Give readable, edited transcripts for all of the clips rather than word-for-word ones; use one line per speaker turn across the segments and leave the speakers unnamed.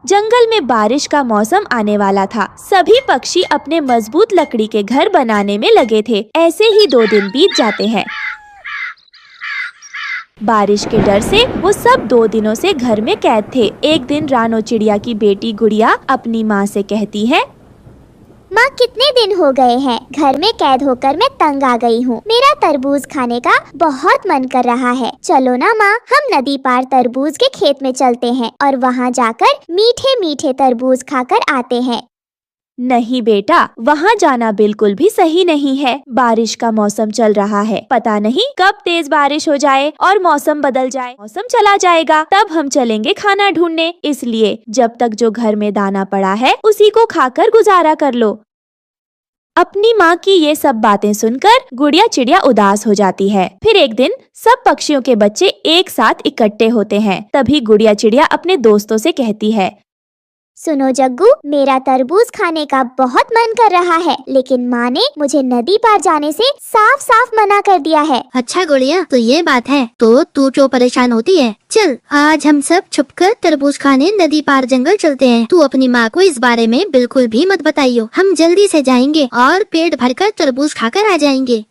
जंगल में बारिश का मौसम आने वाला था। सभी पक्षी अपने मजबूत लकड़ी के घर बनाने में लगे थे। ऐसे ही 2 दिन बीत जाते हैं। बारिश के डर से वो सब 2 दिनों से घर में कैद थे। एक दिन रानो चिड़िया की बेटी गुड़िया अपनी माँ से कहती है,
माँ, कितने दिन हो गए हैं घर में कैद होकर मैं तंग आ गई हूँ। मेरा तरबूज खाने का बहुत मन कर रहा है। चलो ना माँ, हम नदी पार तरबूज के खेत में चलते हैं और वहाँ जाकर मीठे मीठे तरबूज खाकर आते हैं।
नहीं बेटा, वहाँ जाना बिल्कुल भी सही नहीं है। बारिश का मौसम चल रहा है। पता नहीं कब तेज बारिश हो जाए और मौसम बदल जाए। मौसम चला जाएगा तब हम चलेंगे खाना ढूंढने। इसलिए जब तक जो घर में दाना पड़ा है उसी को खाकर गुजारा कर लो। अपनी माँ की ये सब बातें सुनकर गुड़िया चिड़िया उदास हो जाती है। फिर एक दिन सब पक्षियों के बच्चे एक साथ इकट्ठे होते हैं। तभी गुड़िया चिड़िया अपने दोस्तों से कहती है,
सुनो जग्गू, मेरा तरबूज खाने का बहुत मन कर रहा है, लेकिन माँ ने मुझे नदी पार जाने से साफ साफ मना कर दिया है।
अच्छा गुड़िया, तो ये बात है, तो तू क्यों परेशान होती है? चल, आज हम सब छुपकर तरबूज खाने नदी पार जंगल चलते हैं। तू अपनी माँ को इस बारे में बिल्कुल भी मत बताइयो। हम जल्दी से जाएंगे और पेट भरकर तरबूज खाकर आ जाएंगे।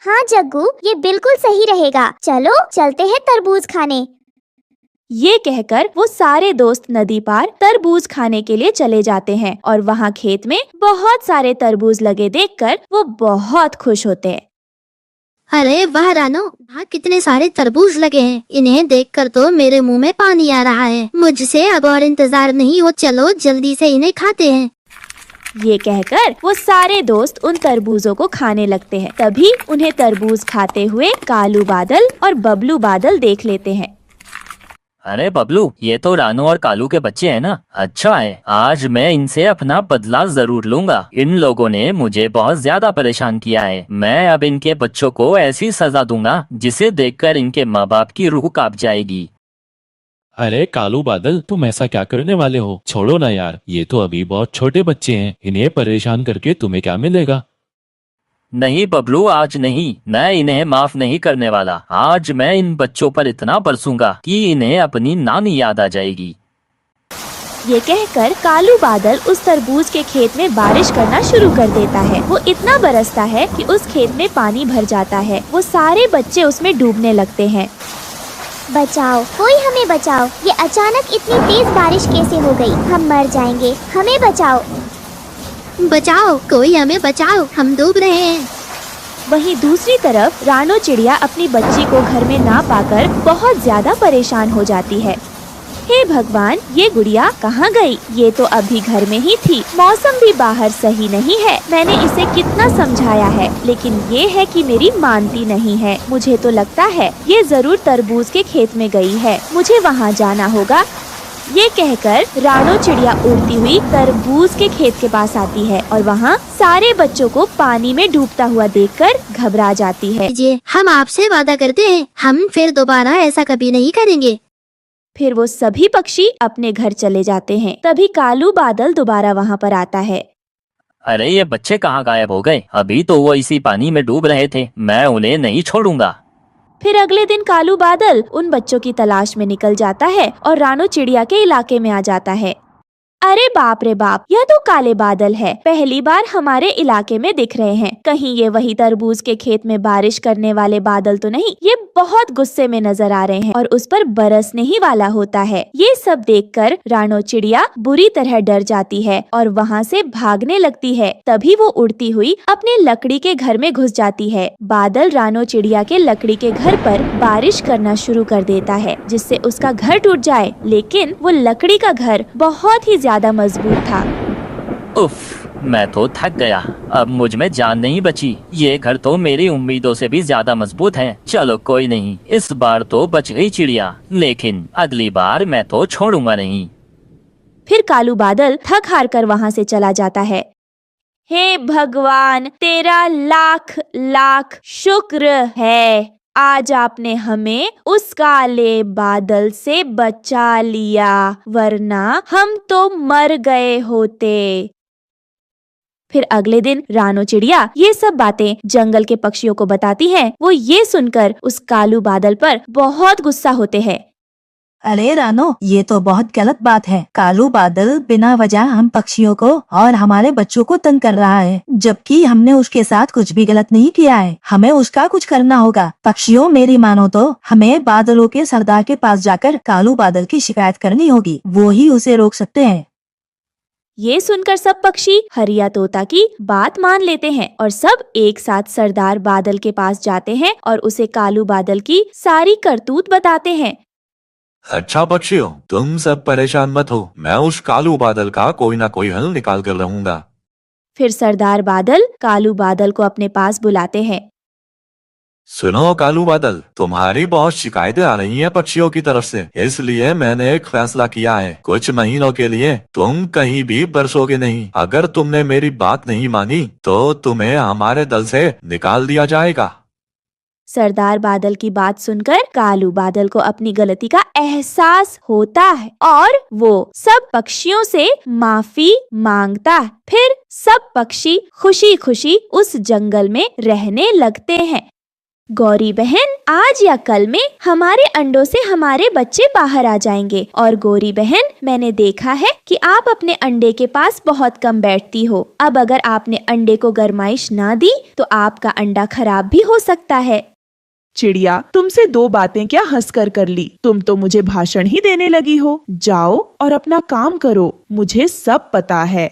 हाँ जग्गू, ये बिल्कुल सही रहेगा। चलो चलते हैं तरबूज खाने।
ये कहकर वो सारे दोस्त नदी पार तरबूज खाने के लिए चले जाते हैं और वहाँ खेत में बहुत सारे तरबूज लगे देखकर वो बहुत खुश होते हैं।
अरे वाह रानो, वहाँ कितने सारे तरबूज लगे हैं। इन्हें देखकर तो मेरे मुंह में पानी आ रहा है। मुझसे अब और इंतजार नहीं हो, चलो जल्दी से इन्हें खाते हैं।
ये कहकर वो सारे दोस्त उन तरबूजों को खाने लगते हैं। तभी उन्हें तरबूज खाते हुए कालू बादल और बबलू बादल देख लेते हैं।
अरे बबलू, ये तो रानू और कालू के बच्चे हैं ना। अच्छा है, आज मैं इनसे अपना बदला जरूर लूंगा। इन लोगों ने मुझे बहुत ज्यादा परेशान किया है। मैं अब इनके बच्चों को ऐसी सजा दूंगा जिसे देखकर इनके माँ बाप की रूह कांप जाएगी।
अरे कालू बादल, तुम ऐसा क्या करने वाले हो? छोड़ो ना यार, ये तो अभी बहुत छोटे बच्चे हैं। इन्हें परेशान करके तुम्हें क्या मिलेगा?
नहीं बबलू, आज नहीं, मैं इन्हें माफ नहीं करने वाला। आज मैं इन बच्चों पर इतना बरसूंगा कि इन्हें अपनी नानी याद आ जाएगी।
ये कहकर कालू बादल उस तरबूज के खेत में बारिश करना शुरू कर देता है। वो इतना बरसता है कि उस खेत में पानी भर जाता है। वो सारे बच्चे उसमें डूबने लगते हैं।
बचाओ, कोई हमें बचाओ। ये अचानक इतनी तेज बारिश कैसे हो गई? हम मर जाएंगे, हमें बचाओ।
बचाओ, कोई हमें बचाओ, हम डूब रहे हैं।
वहीं दूसरी तरफ रानो चिड़िया अपनी बच्ची को घर में ना पाकर बहुत ज्यादा परेशान हो जाती है। हे भगवान, ये गुड़िया कहाँ गई? ये तो अभी घर में ही थी। मौसम भी बाहर सही नहीं है। मैंने इसे कितना समझाया है, लेकिन ये है कि मेरी मानती नहीं है। मुझे तो लगता है ये जरूर तरबूज के खेत में गई है। मुझे वहाँ जाना होगा। ये कहकर रानो चिड़िया उड़ती हुई तरबूज के खेत के पास आती है और वहाँ सारे बच्चों को पानी में डूबता हुआ देखकर घबरा जाती है।
हम आपसे वादा करते हैं, हम फिर दोबारा ऐसा कभी नहीं करेंगे।
फिर वो सभी पक्षी अपने घर चले जाते हैं। तभी कालू बादल दोबारा वहाँ पर आता है।
अरे ये बच्चे कहाँ गायब हो गए? अभी तो वो इसी पानी में डूब रहे थे। मैं उन्हें नहीं छोड़ूंगा।
फिर अगले दिन कालू बादल उन बच्चों की तलाश में निकल जाता है और रानो चिड़िया के इलाके में आ जाता है। अरे बाप रे बाप, यह तो काले बादल है। पहली बार हमारे इलाके में दिख रहे हैं। कहीं ये वही तरबूज के खेत में बारिश करने वाले बादल तो नहीं? ये बहुत गुस्से में नजर आ रहे हैं और उस पर बरसने ही वाला होता है। ये सब देखकर रानो चिड़िया बुरी तरह डर जाती है और वहाँ से भागने लगती है। तभी वो उड़ती हुई अपने लकड़ी के घर में घुस जाती है। बादल रानो चिड़िया के लकड़ी के घर पर बारिश करना शुरू कर देता है, जिससे उसका घर टूट जाए। लेकिन वो लकड़ी का घर बहुत ही ज्यादा मजबूत था।
उफ, मैं तो थक गया। अब मुझ में जान नहीं बची। ये घर तो मेरी उम्मीदों से भी ज्यादा मजबूत है। चलो कोई नहीं, इस बार तो बच गई चिड़िया, लेकिन अगली बार मैं तो छोड़ूंगा नहीं।
फिर कालू बादल थक हार कर वहाँ से चला जाता है। हे भगवान, तेरा लाख लाख शुक्र है। आज आपने हमें उस काले बादल से बचा लिया, वरना हम तो मर गए होते। फिर अगले दिन रानो चिड़िया ये सब बातें जंगल के पक्षियों को बताती है। वो ये सुनकर उस कालू बादल पर बहुत गुस्सा होते हैं।
अरे रानो, ये तो बहुत गलत बात है। कालू बादल बिना वजह हम पक्षियों को और हमारे बच्चों को तंग कर रहा है, जबकि हमने उसके साथ कुछ भी गलत नहीं किया है। हमें उसका कुछ करना होगा। पक्षियों, मेरी मानो तो हमें बादलों के सरदार के पास जाकर कालू बादल की शिकायत करनी होगी। वो ही उसे रोक सकते हैं।
ये सुनकर सब पक्षी हरिया तोता की बात मान लेते हैं और सब एक साथ सरदार बादल के पास जाते हैं और उसे कालू बादल की सारी करतूत बताते हैं।
अच्छा पक्षियों, तुम सब परेशान मत हो, मैं उस कालू बादल का कोई ना कोई हल निकाल कर रहूंगा।
फिर सरदार बादल कालू बादल को अपने पास बुलाते हैं।
सुनो कालू बादल, तुम्हारी बहुत शिकायतें आ रही हैं पक्षियों की तरफ से, इसलिए मैंने एक फैसला किया है। कुछ महीनों के लिए तुम कहीं भी बरसोगे नहीं। अगर तुमने मेरी बात नहीं मानी तो तुम्हें हमारे दल से निकाल दिया जाएगा।
सरदार बादल की बात सुनकर कालू बादल को अपनी गलती का एहसास होता है और वो सब पक्षियों से माफी मांगता है। फिर सब पक्षी खुशी खुशी उस जंगल में रहने लगते हैं। गौरी बहन, आज या कल में हमारे अंडों से हमारे बच्चे बाहर आ जाएंगे। और गौरी बहन, मैंने देखा है कि आप अपने अंडे के पास बहुत कम बैठती हो। अब अगर आपने अंडे को गरमाइश ना दी तो आपका अंडा खराब भी हो सकता है।
चिड़िया, तुमसे दो बातें क्या हंसकर कर ली। तुम तो मुझे भाषण ही देने लगी हो। जाओ और अपना काम करो, मुझे सब पता है।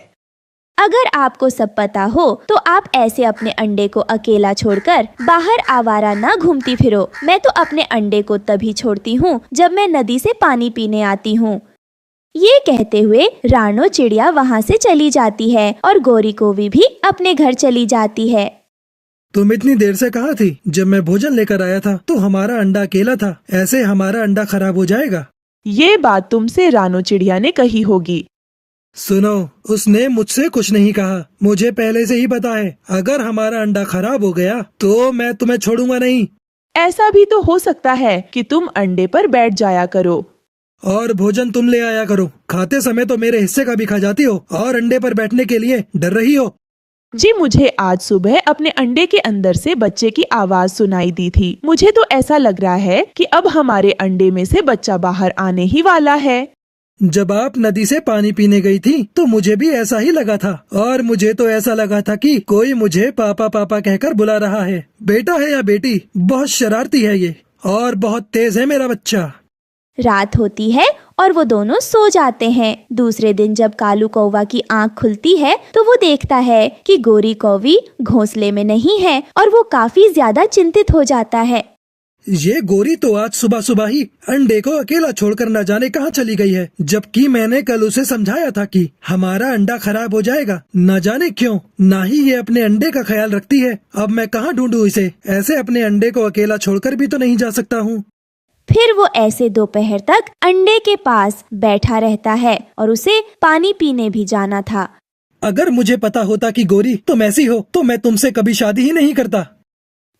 अगर आपको सब पता हो तो आप ऐसे अपने अंडे को अकेला छोड़कर बाहर आवारा ना घूमती फिरो। मैं तो अपने अंडे को तभी छोड़ती हूँ जब मैं नदी से पानी पीने आती हूँ। ये कहते हुए रानो चिड़िया वहाँ से चली जाती है और गौरी कोवी भी अपने घर चली जाती है।
तुम इतनी देर से कहाँ थी? जब मैं भोजन लेकर आया था तो हमारा अंडा अकेला था। ऐसे हमारा अंडा खराब हो जाएगा।
ये बात तुमसे रानो चिड़िया ने कही होगी।
सुनो, उसने मुझसे कुछ नहीं कहा। मुझे पहले से ही पता है, अगर हमारा अंडा खराब हो गया तो मैं तुम्हें छोड़ूंगा नहीं।
ऐसा भी तो हो सकता है कि तुम अंडे पर बैठ जाया करो
और भोजन तुम ले आया करो। खाते समय तो मेरे हिस्से का भी खा जाती हो और अंडे पर बैठने के लिए डर रही हो।
जी, मुझे आज सुबह अपने अंडे के अंदर से बच्चे की आवाज सुनाई दी थी। मुझे तो ऐसा लग रहा है कि अब हमारे अंडे में से बच्चा बाहर आने ही वाला है।
जब आप नदी से पानी पीने गई थी तो मुझे भी ऐसा ही लगा था और मुझे तो ऐसा लगा था कि कोई मुझे पापा पापा कहकर बुला रहा है। बेटा है या बेटी, बहुत शरारती है ये और बहुत तेज है मेरा बच्चा।
रात होती है और वो दोनों सो जाते हैं। दूसरे दिन जब कालू कौवा की आंख खुलती है तो वो देखता है कि गोरी कौवी घोंसले में नहीं है और वो काफी ज्यादा चिंतित हो जाता है।
ये गोरी तो आज सुबह सुबह ही अंडे को अकेला छोड़कर न जाने कहाँ चली गई है, जबकि मैंने कल उसे समझाया था कि हमारा अंडा खराब हो जाएगा। न जाने क्यों ना ही ये अपने अंडे का ख्याल रखती है। अब मैं कहाँ ढूंढूं इसे? ऐसे अपने अंडे को अकेला छोड़कर भी तो नहीं जा सकता हूँ।
फिर वो ऐसे दोपहर तक अंडे के पास बैठा रहता है और उसे पानी पीने भी जाना था।
अगर मुझे पता होता कि गोरी तुम ऐसी हो तो मैं तुमसे कभी शादी ही नहीं करता।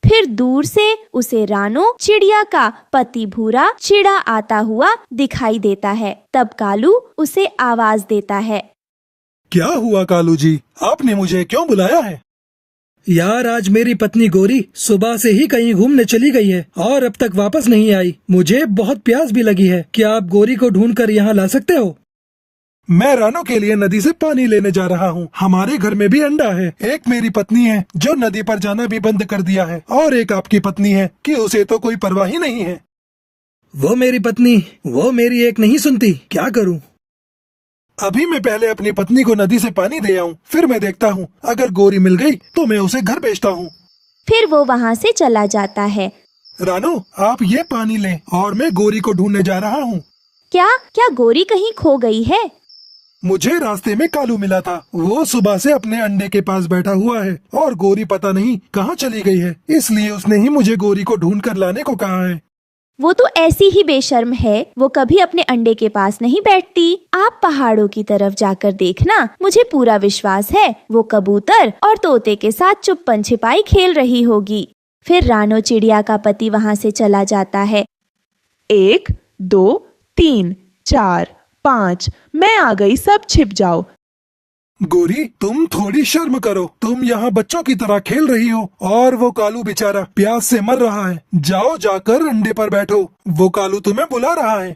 फिर दूर से उसे रानो चिड़िया का पति भूरा चिड़ा आता हुआ दिखाई देता है। तब कालू उसे आवाज देता है।
क्या हुआ कालू जी, आपने मुझे क्यों बुलाया है? यार, आज मेरी पत्नी गोरी सुबह से ही कहीं घूमने चली गई है और अब तक वापस नहीं आई। मुझे बहुत प्यास भी लगी है। क्या आप गोरी को ढूंढकर यहाँ ला सकते हो? मैं रानो के लिए नदी से पानी लेने जा रहा हूँ। हमारे घर में भी अंडा है। एक मेरी पत्नी है जो नदी पर जाना भी बंद कर दिया है और एक आपकी पत्नी है कि उसे तो कोई परवाह ही नहीं है। वो मेरी पत्नी, वो मेरी एक नहीं सुनती। क्या करूँ? अभी मैं पहले अपनी पत्नी को नदी से पानी दे आऊं, फिर मैं देखता हूँ। अगर गोरी मिल गई तो मैं उसे घर भेजता हूँ।
फिर वो वहाँ से चला जाता है।
रानो, आप ये पानी लें और मैं गोरी को ढूंढने जा रहा हूँ।
क्या क्या गोरी कहीं खो गई है?
मुझे रास्ते में कालू मिला था। वो सुबह से अपने अंडे के पास बैठा हुआ है और गोरी पता नहीं कहाँ चली गई है, इसलिए उसने ही मुझे गोरी को ढूंढ कर लाने को कहा है।
वो तो ऐसी ही बेशर्म है, वो कभी अपने अंडे के पास नहीं बैठती। आप पहाड़ों की तरफ जाकर देखना, मुझे पूरा विश्वास है वो कबूतर और तोते के साथ चुप्पन छिपाई खेल रही होगी। फिर रानो चिड़िया का पति वहाँ से चला जाता है।
1 2 3 4 5, मैं आ गई, सब छिप जाओ।
गोरी, तुम थोड़ी शर्म करो। तुम यहाँ बच्चों की तरह खेल रही हो और वो कालू बेचारा प्यास से मर रहा है। जाओ, जाकर अंडे पर बैठो। वो कालू तुम्हें बुला रहा है।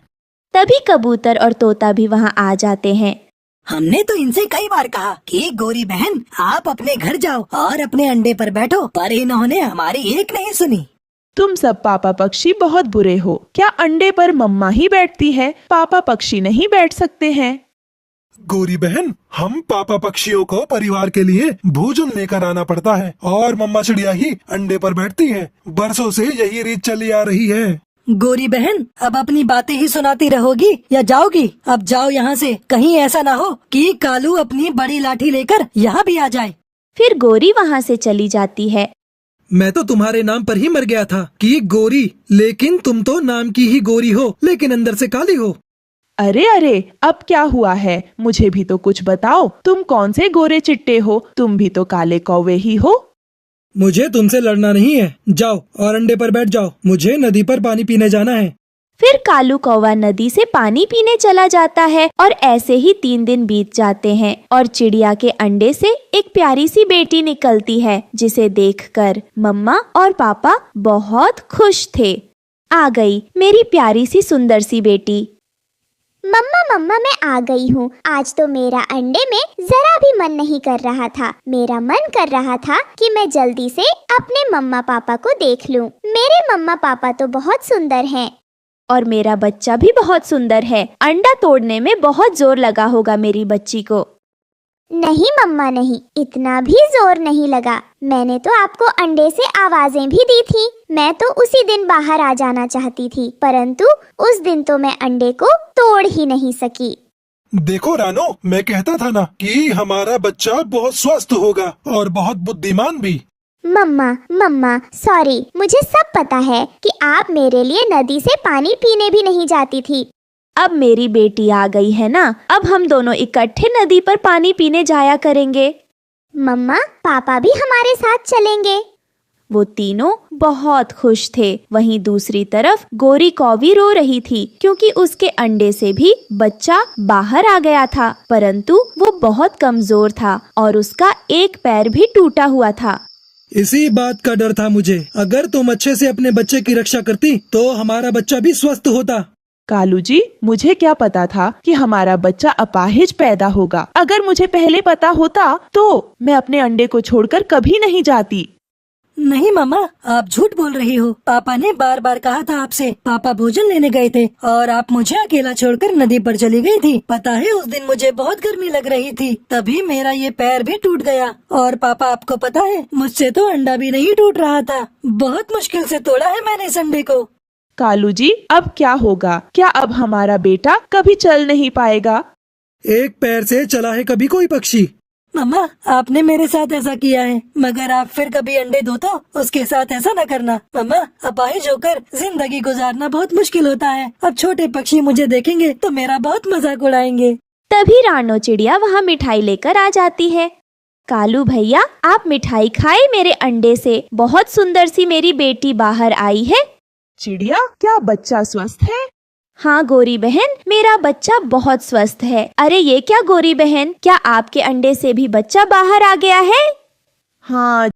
तभी कबूतर और तोता भी वहाँ आ जाते हैं।
हमने तो इनसे कई बार कहा कि गोरी बहन आप अपने घर जाओ और अपने अंडे पर बैठो, पर इन्होंने हमारी एक नहीं सुनी।
तुम सब पापा पक्षी बहुत बुरे हो। क्या अंडे पर मम्मा ही बैठती है, पापा पक्षी नहीं बैठ सकते हैं?
गोरी बहन, हम पापा पक्षियों को परिवार के लिए भोजन लेकर आना पड़ता है और मम्मा चिड़िया ही अंडे पर बैठती है। बरसों से यही रीत चली आ रही है।
गोरी बहन अब अपनी बातें ही सुनाती रहोगी या जाओगी? अब जाओ यहाँ से, कहीं ऐसा ना हो कि कालू अपनी बड़ी लाठी लेकर यहाँ भी आ जाए।
फिर गोरी वहाँ से चली जाती है।
मैं तो तुम्हारे नाम पर ही मर गया था कि गोरी, लेकिन तुम तो नाम की ही गोरी हो लेकिन अंदर से काली हो।
अरे अरे, अब क्या हुआ है? मुझे भी तो कुछ बताओ। तुम कौन से गोरे चिट्टे हो? तुम भी तो काले कौवे ही हो।
मुझे तुमसे लड़ना नहीं है, जाओ और अंडे पर बैठ जाओ। मुझे नदी पर पानी पीने जाना है।
फिर कालू कौवा नदी से पानी पीने चला जाता है और ऐसे ही 3 दिन बीत जाते हैं और चिड़िया के अंडे से एक प्यारी सी बेटी निकलती है, जिसे देखकर मम्मा और पापा बहुत खुश थे। आ गई मेरी प्यारी सी सुंदर सी बेटी।
मम्मा मम्मा मैं आ गई हूँ। आज तो मेरा अंडे में जरा भी मन नहीं कर रहा था। मेरा मन कर रहा था कि मैं जल्दी से अपने मम्मा पापा को देख लूँ। मेरे मम्मा पापा तो बहुत सुंदर हैं।
और मेरा बच्चा भी बहुत सुंदर है। अंडा तोड़ने में बहुत जोर लगा होगा मेरी बच्ची को।
नहीं मम्मा नहीं, इतना भी जोर नहीं लगा। मैंने तो आपको अंडे से आवाजें भी दी थी। मैं तो उसी दिन बाहर आ जाना चाहती थी, परंतु उस दिन तो मैं अंडे को तोड़ ही नहीं सकी।
देखो रानो, मैं कहता था ना कि हमारा बच्चा बहुत स्वस्थ होगा और बहुत बुद्धिमान भी।
मम्मा मम्मा सॉरी, मुझे सब पता है कि आप मेरे लिए नदी से पानी पीने भी नहीं जाती थी।
अब मेरी बेटी आ गई है ना, अब हम दोनों इकट्ठे नदी पर पानी पीने जाया करेंगे।
मम्मा पापा भी हमारे साथ चलेंगे।
वो तीनों बहुत खुश थे। वहीं दूसरी तरफ गोरी कौवी रो रही थी क्योंकि उसके अंडे से भी बच्चा बाहर आ गया था, परंतु वो बहुत कमजोर था और उसका एक पैर भी टूटा हुआ था।
इसी बात का डर था मुझे। अगर तुम अच्छे से अपने बच्चे की रक्षा करती तो हमारा बच्चा भी स्वस्थ होता।
कालू जी, मुझे क्या पता था कि हमारा बच्चा अपाहिज पैदा होगा। अगर मुझे पहले पता होता तो मैं अपने अंडे को छोड़कर कभी नहीं जाती।
नहीं मामा, आप झूठ बोल रही हो। पापा ने बार बार कहा था आपसे। पापा भोजन लेने गए थे और आप मुझे अकेला छोड़कर नदी पर चली गई थी। पता है उस दिन मुझे बहुत गर्मी लग रही थी, तभी मेरा ये पैर भी टूट गया। और पापा आपको पता है मुझसे तो अंडा भी नहीं टूट रहा था। बहुत मुश्किल से तोड़ा है मैंने इस अंडे को।
कालू जी, अब क्या होगा? क्या अब हमारा बेटा कभी चल नहीं पाएगा?
एक पैर से चला है कभी कोई पक्षी?
मम्मा आपने मेरे साथ ऐसा किया है, मगर आप फिर कभी अंडे दो तो उसके साथ ऐसा न करना। मम्मा अपाहिज होकर जिंदगी गुजारना बहुत मुश्किल होता है। अब छोटे पक्षी मुझे देखेंगे तो मेरा बहुत मजाक उड़ाएंगे।
तभी रानो चिड़िया वहाँ मिठाई लेकर आ जाती है। कालू भैया, आप मिठाई खाए मेरे अंडे से। बहुत सुंदर सी मेरी बेटी बाहर आई है।
चिड़िया, क्या बच्चा स्वस्थ है?
हाँ गोरी बहन, मेरा बच्चा बहुत स्वस्थ है। अरे ये क्या गोरी बहन, क्या आपके अंडे से भी बच्चा बाहर आ गया है?
हाँ